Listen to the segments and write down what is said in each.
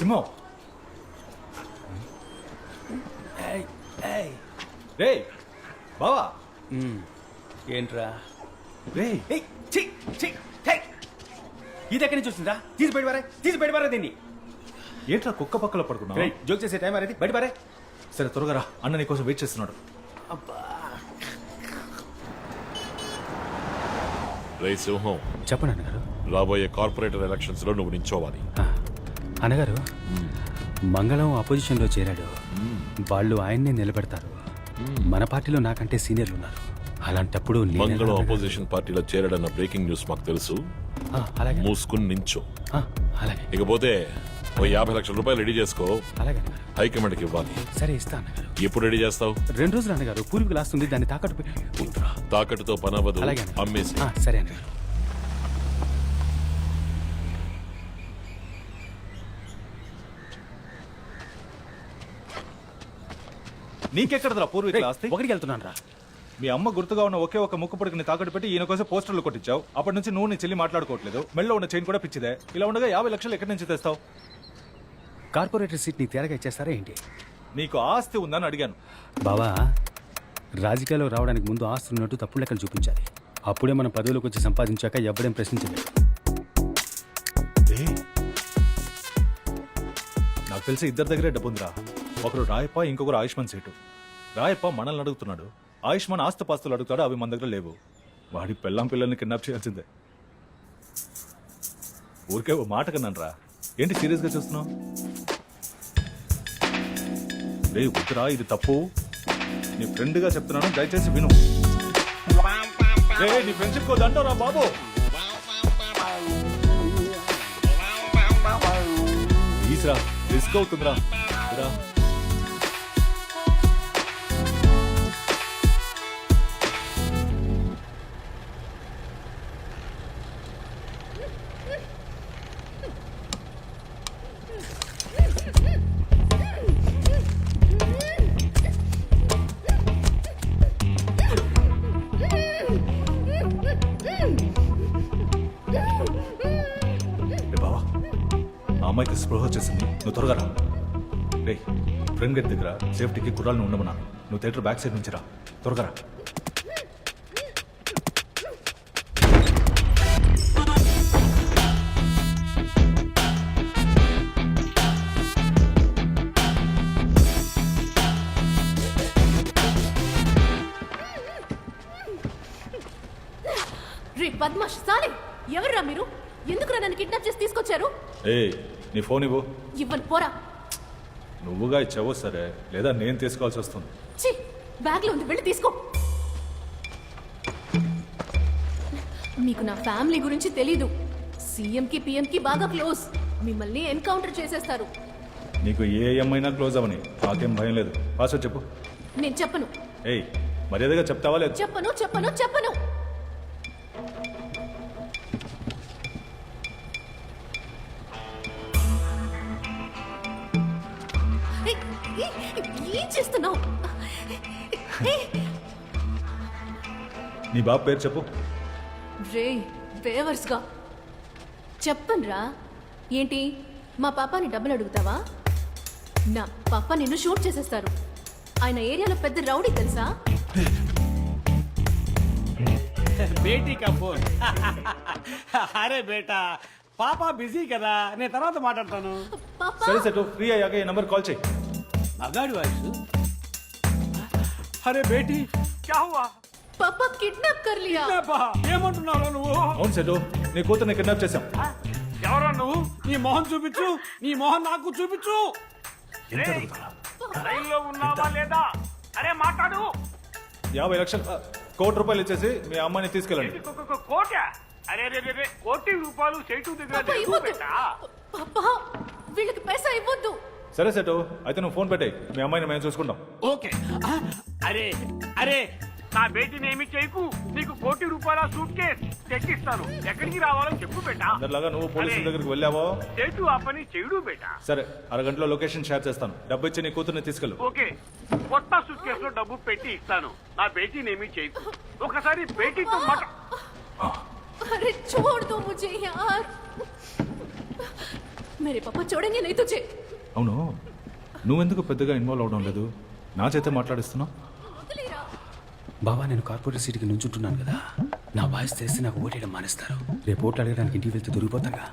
సింహం రే బావా ఏంట్రా రే ఇది ఎక్కడి నుంచి వచ్చిందా? తీసి బయట దీన్ని. ఏంట్రా కుక్క పక్కలో పడుకున్నావు? జోక్ చేసే టైం అనేది బయట పారే. సరే త్వరగా రా, అన్న నీ కోసం వెయిట్ చేస్తున్నాడు. రే సింహం, చెప్పండి అన్నగారు. రాబోయే కార్పొరేటర్ ఎలక్షన్స్ లో నువ్వు నించోవాలి. అన్నగారు, మంగళం అపోజిషన్ లో చేరాడు. వాళ్ళు ఆయన్నే నిలబెడతారు. మన పార్టీలో నాకంటే సీనియర్లు ఉన్నారు. అలాంటప్పుడు మంగళం అపోజిషన్ పార్టీలో చేరాడన్న బ్రేకింగ్ న్యూస్ మాకు తెలుసు. అలాగే మూసుకుని నించో. అలాగే. ఇకపోతే ఓ 50 లక్షల రూపాయలు రెడీ చేసుకో. అలాగే హైకమాండ్కి ఇవ్వాలి. సరే ఇస్తా అన్నగారు. ఎప్పుడు రెడీ చేస్తావు? 2 రోజులు అన్నగారు. పూర్వీకులు లాస్తుంది, దాన్ని తాకట్టు పెట్టి. తాకట్టుతో పని అవ్వదు, అలాగే అమ్మేసి. సరే అన్నగారు. నీకెక్కడరా పూర్వీకుల ఆస్తి? ఒకటికి వెళ్తున్నాను రా. మీ అమ్మ గుర్తుగా ఉన్న ఒకే ఒక ముక్కు పొడికిని తాకట్టు పెట్టి ఈయన కోసం పోస్టర్లు కొట్టించావు. అప్పటి నుంచి నువ్వు నీ చెల్లి మాట్లాడుకోవట్లేదు. మెళ్ళలో ఉన్న చైన్ కూడా పిచ్చిదే. ఇలా ఉండగా 50 లక్షలు ఎక్కడి నుంచి తెస్తావు? కార్పొరేటర్ సీట్ ని తేరగా ఇచ్చేస్తారా ఏంటి? నీకు ఆస్తి ఉందని అడిగాను. బావా, రాజకీయాల్లో రావడానికి ముందు ఆస్తి ఉన్నట్టు తప్పుడు లెక్కలు చూపించాలి. అప్పుడే మనం పదవిలోకి వచ్చి సంపాదించాక ఎవడేం ప్రశ్నించలేదు. నాకు తెలిసి ఇద్దరి దగ్గరే డబ్బు ఉందిరా. ఒకరు రాయప్ప, ఇంకొకరు ఆయుష్మాన్ సేటు. రాయప్ప మనల్ని అడుగుతున్నాడు, ఆయుష్మాన్ ఆస్తిపాస్తులు అడుగుతాడు. అవి మన దగ్గర లేవు. వాడి పెళ్ళాం పిల్లల్ని కిడ్నాప్ చేయాల్సిందే. ఊరికే ఓ మాట కన్నాను రా. ఏంటి సీరియస్గా చూస్తున్నావు? రే ఉత్తరా, ఇది తప్పు. నీ ఫ్రెండ్గా చెప్తున్నాను, దయచేసి విను. నీ ఫ్రెండ్షిప్ కో దండరా బాబు. ప్లీజ్ రా, రిస్క్ అవుతుందిరా. అమ్మాయికి స్పృహ వచ్చేసింది, నువ్వు త్వరగా రా. రే ఫ్రెండ్ గేట్ దగ్గర సేఫ్టీకి కుర్రాలను ఉండమన్నాను. నువ్వు థియేటర్ బ్యాక్ సైడ్ నుంచి రా, త్వరగా రా. రే బద్మాష్ సాలే, ఎవర్రా మీరు? ఎందుకురా నన్ను కిడ్నాప్ చేసి తీసుకొచ్చారు? నీ ఫోన్ ఇవ్వు. ఇవ్వను, పోరా. నువ్వుగా ఇచ్చావో సరే, లేదా నేను తీసుకోవాల్సి వస్తుంది. ఛీ, బ్యాగ్ లో ఉంది, వెళ్ళి తీసుకో. మీకు నా ఫ్యామిలీ గురించి తెలీదు. సీఎం కి పిఎం కి బాగా క్లోజ్. మిమ్మల్ని ఎన్కౌంటర్ చేసేస్తారు. నీకు ఏ ఏమైనా క్లోజ్ అవని, నాకేం భయం లేదు. పాస్వర్డ్ చెప్పు. నేను చెప్పను. మర్యాదగా చెప్తావా లేదు? చెప్పను. ఏం చేస్తున్నావు? నీ బాబు పేరు చెప్పు. రే బేవర్స్ గా చెప్పనురా. ఏంటి మా పాపాని డబ్బులు అడుగుతావా? నా పాప నిన్ను షూట్ చేసేస్తారు. ఆయన ఏరియాలో పెద్ద రౌడీ తెలుసా? బేటీ కా ఫోన్. అరే బేటా, పాపా బిజీ కదా, నేను తర్వాత మాట్లాడతాను. సరే సెటు, ఫ్రీ అయ్యాక ఈ నంబర్ కాల్ చేయి. అగాడి వాయిస్. అరే బేటీ, క్యా హువా? పాపా కిడ్నాప్ కర్ లియా. ఏమంటున్నావు నువ్వు? అవును సెటు, నీ కూతుర్ని కిడ్నాప్ చేశాం. ఎవరా నువ్వు? నీ మొహం చూపించు, నీ మొహం నాకు చూపించు. లైన్లో ఉన్నావా లేదా? అరే మాట్లాడు. 50 లక్షలు, 1 కోటి రూపాయలు ఇచ్చేసి మీ అమ్మాయిని తీసుకెళ్ళండి. కోట? అరే కోటి రూపాయలు చేటు దగ్గర. పాపా వీళ్ళకి పైసా ఇవ్వద్దు. సరే సెటు, అయితే నువ్వు ఫోన్ పెట్టాయి, మీ అమ్మాయిని మేము చూసుకుంటాం. ఓకే. అరే నా బేటీని ఏమి చేయకు. నీకు 1 కోటి రూపాయల సూట్ కేస్ తెచ్చిస్తాను. ఎక్కడికి రావాలో చెప్పు బేటా. అందరిలాగా నువ్వు పోలీసుల దగ్గరికి వెళ్ళావో? చేటు ఆ పని చెడు బేటా. సరే, అరగంటలో లొకేషన్ షేర్ చేస్తాను. డబ్బు ఇచ్చి నీ కూతుర్ని తీసుకెళ్ళు. ఓకే, కొత్త సూట్ కేసులో డబ్బు పెట్టి ఇస్తాను. నా బేటీని ఏమి చేయకు. ఒకసారి బేటీతో మాట. अरे छोड़ दो मुझे यार. मेरे पापा छोड़ेंगे नहीं तुझे అవును నువ్వెందుకు పెద్దగా ఇన్వాల్వ్ అవడం లేదు? నా చేతే మాట్లాడిస్తున్నావు. బావా నేను కార్పొరేట్ సీట్కి నుంచుంటున్నాను కదా, నా వాయిస్ తెలిసి నాకు ఓటేయడం మానేస్తారు. రేపు ఓట్లు అడగడానికి ఇంటికి వెళ్తే దొరికిపోతాగా.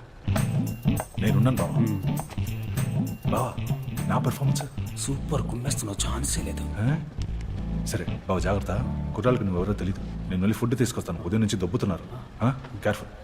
నేనున్నాను బావా. బావా నా పెర్ఫార్మెన్స్ సూపర్ కుమ్మేస్తున్నావు, ఛాన్సే లేదు. సరే బావ జాగ్రత్త. కుర్రాళ్ళకి నువ్వు ఎవరో తెలియదు. నేను మళ్ళీ ఫుడ్ తీసుకొస్తాను. ఉదయం నుంచి దొబ్బుతున్నారు. కేర్ఫుల్.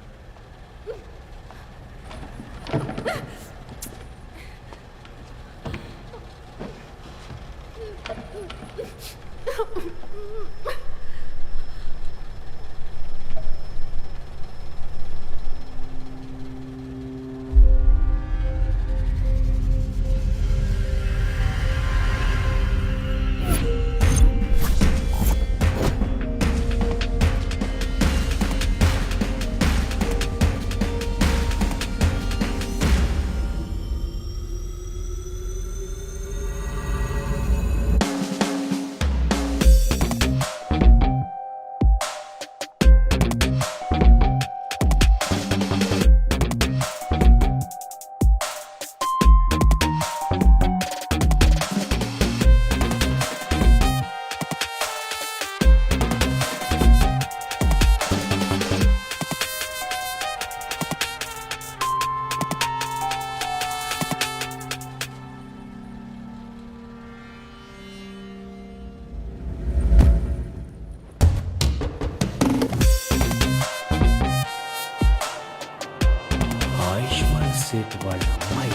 ఆయుష్మాన్ సేట్ వాళ్ళ అమ్మాయి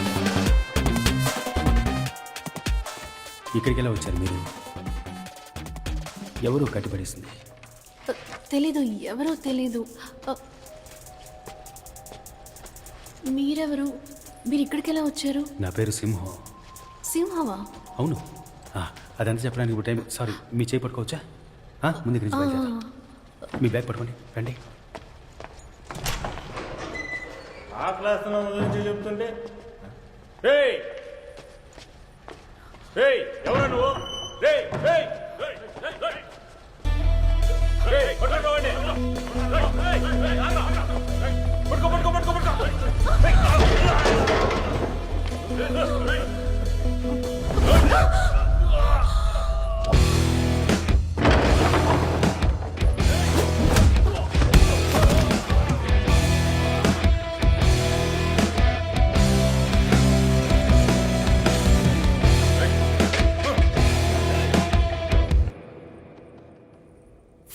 ఇక్కడికి ఎలా వచ్చారు మీరు? ఎవరు కట్టిపడేసింది? తెలీదు, ఎవరో తెలీదు. మీరెవరు? మీరు ఇక్కడికి ఎలా వచ్చారు? నా పేరు సింహం. సింహవా? అవును. అదంతా చెప్పడానికి ఇప్పుడు టైం. సారీ, మీ చేయి పట్టుకోవచ్చా? ముందు ఇక్కడి నుంచి బయలుదేరాలి. మీ బ్యాగ్ పట్టుకోండి, రండి. ఆ క్లాస్ గురించి చెప్తుంటే ఎవరు నువ్వు?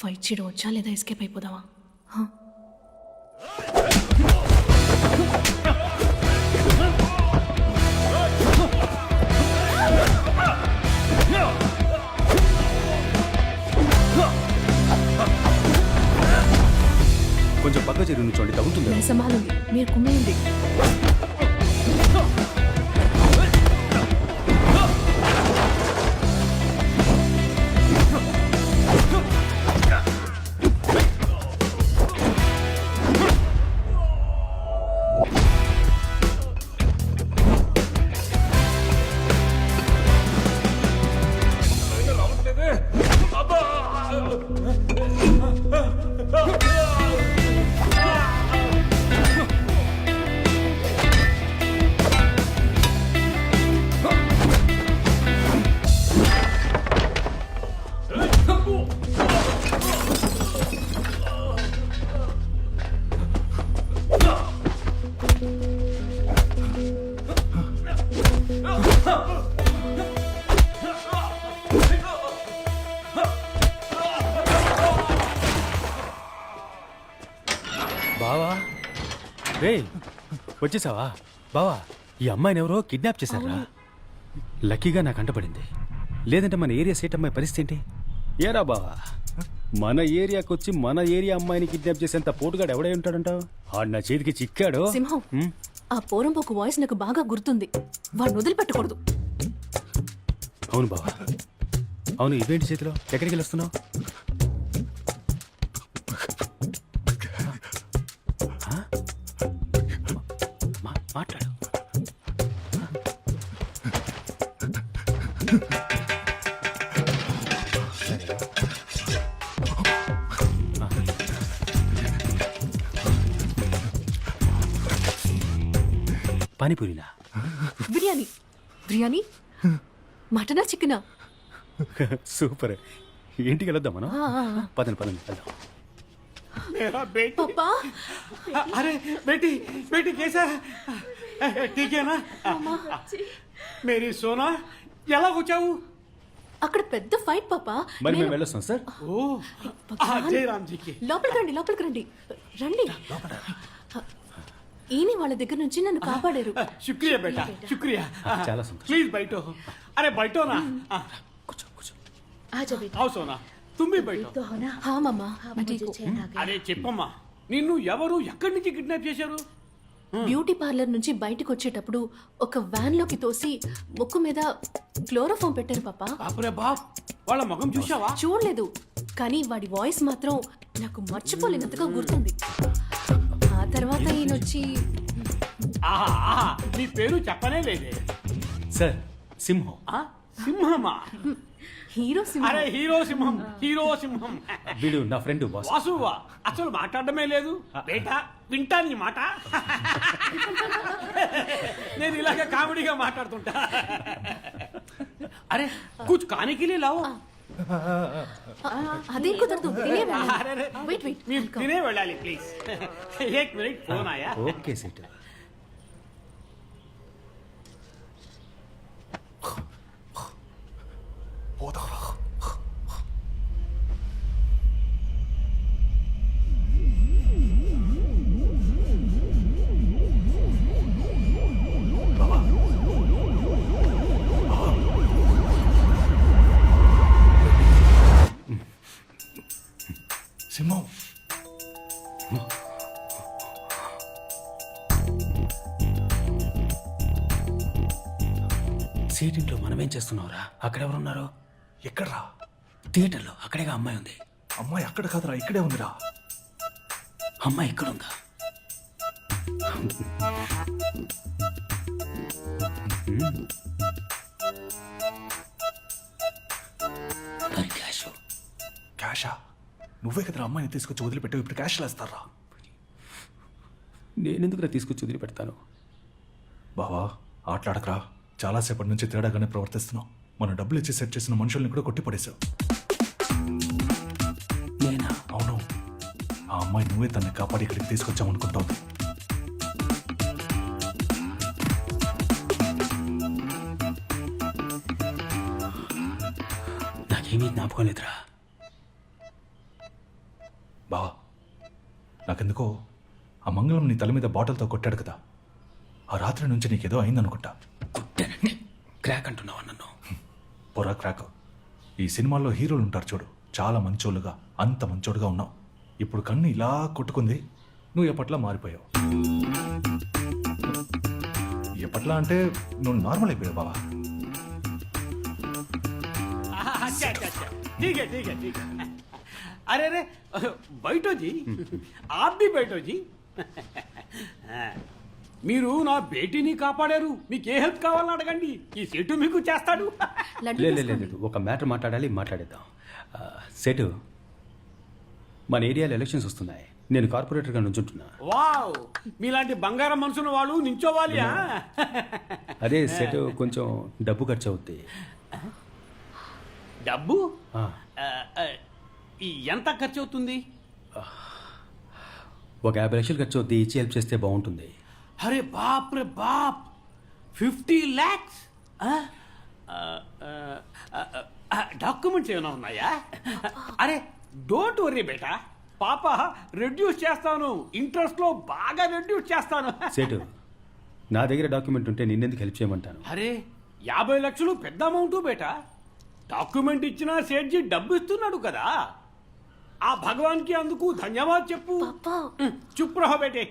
ఫైట్ చేయడం వచ్చా లేదా ఎస్కేప్ అయిపోదామా? కొంచెం పక్క చెరువు నుంచోండి, తగ్గుతుంది. मैं संभालूंगी, మీరు కుమ్మేయండి. బావా, రే వచ్చేసావా? బావా, ఈ అమ్మాయిని ఎవరో కిడ్నాప్ చేశారా? లక్కీగా నాకు అంటపడింది. లేదంటే మన ఏరియా సేట్ అమ్మాయి పరిస్థితి ఏంటి? ఏరా బావా, మన ఏరియాకి వచ్చి మన ఏరియా అమ్మాయిని కిడ్నాప్ చేసేంత పోటుగాడు ఎవడై ఉంటాడంటావు? ఆడు నా చేతికి చిక్కాడు. సింహం, ఆ పోరంబోకు వాయిస్ నాకు బాగా గుర్తుంది. వాడిని వదిలిపెట్టకూడదు. అవును బావా, అవును. ఇవేంటి చేతిలో? ఎక్కడికి వెళ్ళొస్తున్నావు? మాట్లాడు. పానీపూరినా? బిర్యానీ బిర్యానీ మటనా చికెనా? సూపర్. ఇంటికి వెళ్దాం మనం. పదండి పదండి వెళ్దాం. मेरा बेटी పాపా अरे बेटी बेटी कैसा है ठीक है ना मेरी सोना ఎలా వచ్చావు? అక్కడ పెద్ద ఫైట్ పాపా. మరి మేము వెళ్ళొస్తాం సార్. ఓ జయరామ్ జీకి లోపలికి రండి రండి. ఈయన వాళ్ళ దగ్గర నుంచి నన్ను కాపాడారు. शुक्रिया बेटा शुक्रिया చాలా సంతోషం. प्लीज बैठो अरे बैठो ना కూర్చో కూర్చో. आजा बेटा आओ सोना तुम भी बैठो तो हो ना హా మమ్మా हाँ, मुझे चैन आ गया అరే చెప్పమ్మా నిన్ను ఎవరు ఎక్కడి నుంచి కిడ్నాప్ చేశారు? బ్యూటీ పార్లర్ నుంచి బయటకు వచ్చేటప్పుడు ఒక వ్యాన్ లోకి తోసి ముక్కు మీద క్లోరోఫామ్ పెట్టారు పాపా. బాపురే బాప్ వాళ్ళ ముఖం చూసావా? చూడలేదు కానీ వాడి వాయిస్ మాత్రం నాకు మర్చిపోలేనంతగా గుర్తుంది. ఆ తర్వాత ఈయన వచ్చి ఆహా ఆహా నీ పేరు చెప్పనే లేదే. సార్ సింహం. ఆ? సింహమా? హీరో సింహ. అరే హీరో సింహం వీడు నా ఫ్రెండ్ బాస్. వాసువా అసలు మాట్లాడమే లేదు బేటా వింటా నీ మాట నేను ఇలాగ కామెడీగా మాట్లాడుతుంటా అరే కుచ్ కానికి లావు అదే కుదరదు. తినే వెళ్ళాలి. అరే, అరే. వెయిట్ వెయిట్ మీరు తినే వెళ్ళాలి ప్లీజ్ ఏక్ మినిట్ ఫోన్ ఆయా ఓకే సెట్. సింహం సీటింట్లో మనమేం చేస్తున్నావురా? అక్కడెవరున్నారు? ఎక్కడ్రా? థియేటర్లో. అక్కడేగా అమ్మాయి ఉంది. అమ్మాయి అక్కడ కాదురా, ఇక్కడే ఉందిరా. అమ్మాయి ఎక్కడుందా? మరి క్యాష్? క్యాషా? నువ్వే కదరా అమ్మాయిని తీసుకొచ్చి వదిలిపెట్టావు, ఇప్పుడు క్యాష్ లేస్తారా? నేనెందుకురా తీసుకొచ్చి వదిలిపెడతాను? బావా ఆటలాడకరా, చాలాసేపటి నుంచి తేడాగానే ప్రవర్తిస్తున్నావు. మనం డబ్బులు ఇచ్చి సెట్ చేసిన మనుషుల్ని కూడా కొట్టి పడేశావు. నేనా? అవును, ఆ అమ్మాయి నువ్వే తనని కాపాడి ఇక్కడికి తీసుకొచ్చావు అనుకుంటావు. నాకేమీ జ్ఞాపకం లేదురా. బావా నాకెందుకో ఆ మంగళం నీ తల మీద బాటిల్తో కొట్టాడు కదా, ఆ రాత్రి నుంచి నీకేదో అయిందనుకుంటా. కొట్టానండి. క్రాక్ అంటున్నావా నన్ను? పొరా క్రాక్. ఈ సినిమాల్లో హీరోలు ఉంటారు చూడు, చాలా మంచోళ్ళుగా, అంత మంచోడుగా ఉన్నావు. ఇప్పుడు కన్ను ఇలా కొట్టుకుంది, నువ్వు ఎప్పట్లా మారిపోయావు. ఎప్పట్లా అంటే నువ్వు నార్మల్ అయిపోయావు బావా. अच्छा अच्छा अच्छा ठीक है ठीक है ठीक है अरे अरे बैठो जी आप भी बैठो जी మీరు నా బేటీని కాపాడారు, మీకు ఏ హెల్ప్ కావాలని అడగండి, ఈ సెటు మీకు చేస్తాడు. లడ్డు లేదు తీసుకోండి. లేదు, ఒక మ్యాటర్ మాట్లాడేద్దాం. సెటు, మన ఏరియాలో ఎలక్షన్స్ వస్తున్నాయి. నేను కార్పొరేటర్గా నుంచుంటున్నా. వావ్ మీలాంటి బంగారం మనసున్న వాళ్ళు నించోవాలి. అదే సెటు కొంచెం డబ్బు ఖర్చు అవుద్ది. డబ్బు ఆ, ఎంత ఖర్చు అవుతుంది? ఒక 50 లక్షలు ఖర్చు అవుద్ది. ఇచ్చి హెల్ప్ చేస్తే బాగుంటుంది. అరే బాప్ రే బాప్ 50 lakhs డాక్యుమెంట్స్ ఏమైనా ఉన్నాయా? అరే డోంట్ వరీ బేటా, పాప రెడ్యూస్ చేస్తాను, ఇంట్రెస్ట్ లో బాగా రెడ్యూస్ చేస్తాను. సెటు, నా దగ్గర డాక్యుమెంట్ ఉంటే నిన్నెందుకు హెల్ప్ చేయమంటాను? అరే 50 లక్షలు పెద్ద అమౌంట్ బేటా. డాక్యుమెంట్ ఇచ్చినా సేట్జీ డబ్బు ఇస్తున్నాడు కదా, ఆ భగవాన్కి అందుకు ధన్యవాద్ చెప్పు. పాపా చుప్ రహో బేటే.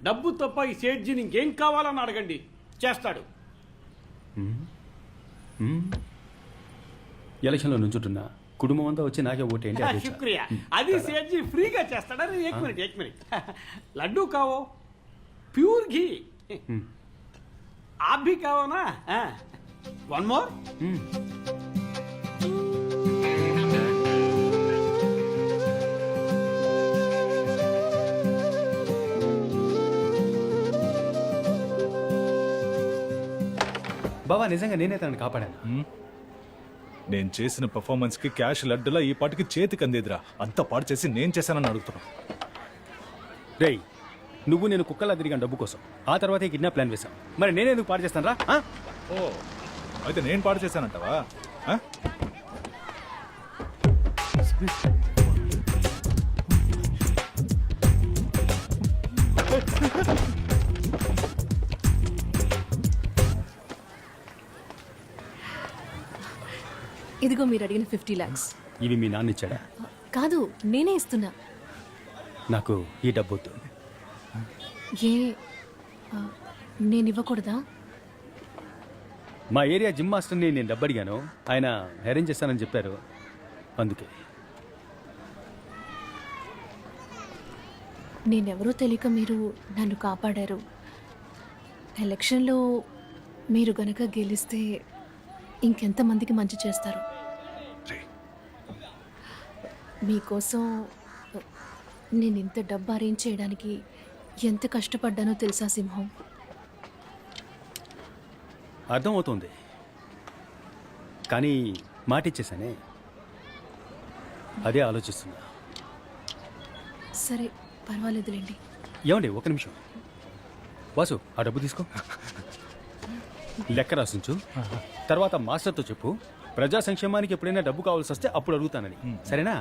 డబ్బు తప్ప ఈ సేట్జీని ఇంకేం కావాలని అడగండి, చేస్తాడు. ఎలక్షన్లో నుంచుంటున్నా. కుటుంబం అంతా వచ్చి నాకే ఓటేయండి. అదే చాలు. శుక్రియా. అది సేట్జీ ఫ్రీగా చేస్తాడా? ఏక్ మినిట్ లడ్డూ కావో ప్యూర్ घी आप भी खाओ ना. One more. బావా నిజంగా నేనే తనని కాపాడాను. నేను చేసిన పర్ఫార్మెన్స్ కి క్యాష్ లడ్డులా ఈ పాటికి చేతికి అందేదిరా. అంతా పాడు చేసి నేను చేశానని అడుగుతున్నా. రేయ్ నువ్వు నేను కుక్కలా తిరిగాను డబ్బు కోసం. ఆ తర్వాతే కిడ్నాప్ ప్లాన్ వేశాం. మరి నేనేందుకు పాడు చేస్తాను రా? ఓ అయితే నేను పాడు చేశానంటావా? ఆ? ఇదిగో మీరు అడిగిన 50 lakhs. ఇవి మీ నాన్న ఇచ్చాడా? కాదు, నేనే ఇస్తున్నా. నాకు ఈ డబ్బు వద్దు. ఏ ఆ, నేను ఇవ్వకూడదా? మా ఏరియా జిమ్ మాస్టర్ని నేను డబ్బు అడిగాను. ఆయన అరేంజ్ చేస్తానని చెప్పారు. అందుకే నేనెవరో తెలియక మీరు నన్ను కాపాడారు. ఎలక్షన్లో మీరు గనక గెలిస్తే ఇంకెంతమందికి మంచి చేస్తారు. మీకోసం నేను ఇంత డబ్బు అరేంజ్ చేయడానికి ఎంత కష్టపడ్డానో తెలుసా సింహం? అర్థమవుతుంది. కానీ మాట ఇచ్చేసానే, అదే ఆలోచిస్తున్నా. సరే పర్వాలేదులేండి. ఏమండి ఒక నిమిషం. వాసు ఆ డబ్బు తీసుకో, లెక్క రాసించు. తర్వాత మాస్టర్తో చెప్పు ప్రజా సంక్షేమానికి ఎప్పుడైనా డబ్బు కావాల్సి వస్తే అప్పుడు అడుగుతానని. సరేనా?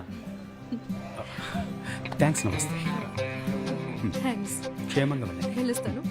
థ్యాంక్స్. నమస్తే. థ్యాంక్స్. క్షేమంగా వెళ్ళండి. వెళ్ళొస్తాను.